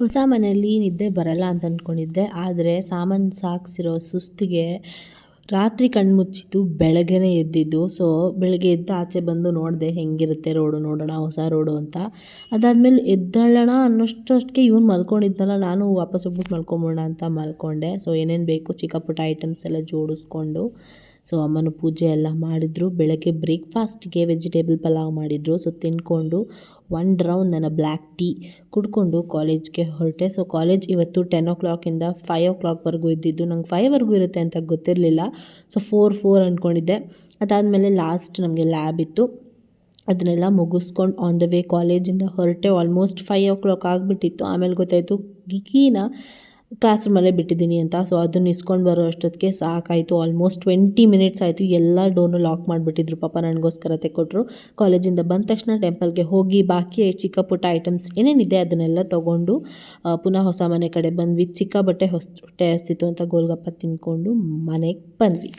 ಹೊಸ ಮನೆಯಲ್ಲಿ ನಿದ್ದೆ ಬರಲ್ಲ ಅಂತ ಅಂದ್ಕೊಂಡಿದ್ದೆ. ಆದರೆ ಸಾಮಾನು ಸಾಗಿಸಿರೋ ಸುಸ್ತಿಗೆ ರಾತ್ರಿ ಕಣ್ಮುಚ್ಚಿದ್ದು ಬೆಳಗ್ಗೆನೇ ಎದ್ದಿದ್ದು. ಸೊ ಬೆಳಗ್ಗೆ ಎದ್ದು ಆಚೆ ಬಂದು ನೋಡಿದೆ ಹೆಂಗಿರುತ್ತೆ ರೋಡು, ನೋಡೋಣ ಹೊಸ ರೋಡು ಅಂತ. ಅದಾದಮೇಲೆ ಎದ್ದೇಳೋಣ ಅನ್ನೋಷ್ಟೊತ್ತಿಗೆ ಇವ್ನು ಮಲ್ಕೊಂಡಿದ್ನಲ್ಲ, ನಾನು ವಾಪಸ್ ಹೋಗ್ಬಿಟ್ಟು ಮಲ್ಕೊಂಬಿಡೋಣ ಅಂತ ಮಲ್ಕೊಂಡೆ. ಸೊ ಏನೇನು ಬೇಕು ಚಿಕ್ಕ ಪುಟ್ಟ ಐಟಮ್ಸ್ ಎಲ್ಲ ಜೋಡಿಸ್ಕೊಂಡು, ಸೊ ಅಮ್ಮನು ಪೂಜೆ ಎಲ್ಲ ಮಾಡಿದ್ರು. ಬೆಳಗ್ಗೆ ಬ್ರೇಕ್ಫಾಸ್ಟ್ಗೆ ವೆಜಿಟೇಬಲ್ ಪಲಾವ್ ಮಾಡಿದರು. ಸೊ ತಿಂದ್ಕೊಂಡು 1 ರೌಂಡ್ ನನ್ನ ಬ್ಲ್ಯಾಕ್ ಟೀ ಕುಡ್ಕೊಂಡು ಕಾಲೇಜ್ಗೆ ಹೊರಟೆ. ಸೊ ಕಾಲೇಜ್ ಇವತ್ತು 10 ಓ ಕ್ಲಾಕಿಂದ 5 ಓ ಕ್ಲಾಕ್ವರೆಗೂ ಇದ್ದಿದ್ದು. ನಂಗೆ 5ವರೆಗೂ ಇರುತ್ತೆ ಅಂತ ಗೊತ್ತಿರಲಿಲ್ಲ. ಸೊ 4 ಅಂದ್ಕೊಂಡಿದ್ದೆ. ಅದಾದಮೇಲೆ ಲಾಸ್ಟ್ ನಮಗೆ ಲ್ಯಾಬ್ ಇತ್ತು. ಅದನ್ನೆಲ್ಲ ಮುಗಿಸ್ಕೊಂಡು ಆನ್ ದ ವೇ ಕಾಲೇಜಿಂದ ಹೊರಟೆ. ಆಲ್ಮೋಸ್ಟ್ 5 ಓ ಕ್ಲಾಕ್ ಆಗಿಬಿಟ್ಟಿತ್ತು. ಆಮೇಲೆ ಗೊತ್ತಾಯಿತು ಕೀನ ಕ್ಲಾಸ್ ರೂಮಲ್ಲೇ ಬಿಟ್ಟಿದ್ದೀನಿ ಅಂತ. ಸೊ ಅದನ್ನ ಇಸ್ಕೊಂಡು ಬರೋ ಅಷ್ಟೊತ್ತಿಗೆ ಸಾಕಾಯಿತು. ಆಲ್ಮೋಸ್ಟ್ 20 ಮಿನಿಟ್ಸ್ ಆಯಿತು. ಎಲ್ಲ ಡೋರ್ನು ಲಾಕ್ ಮಾಡಿಬಿಟ್ಟಿದ್ರು. ಪಾಪ ನನಗೋಸ್ಕರ ತೆಕ್ಕೊಟ್ರು. ಕಾಲೇಜಿಂದ ಬಂದ ತಕ್ಷಣ ಟೆಂಪಲ್ಗೆ ಹೋಗಿ ಬಾಕಿ ಚಿಕ್ಕ ಪುಟ್ಟ ಐಟಮ್ಸ್ ಏನೇನಿದೆ ಅದನ್ನೆಲ್ಲ ತೊಗೊಂಡು ಪುನಃ ಹೊಸ ಮನೆ ಕಡೆ ಬಂದ್ವಿ. ಸಿಕ್ಕಾಪಟ್ಟೆ ಹೊಟ್ಟೆ ಹಸ್ತಿತ್ತು ಅಂತ ಗೋಲ್ಗಪ್ಪ ತಿಂದ್ಕೊಂಡು ಮನೆಗೆ ಬಂದ್ವಿ.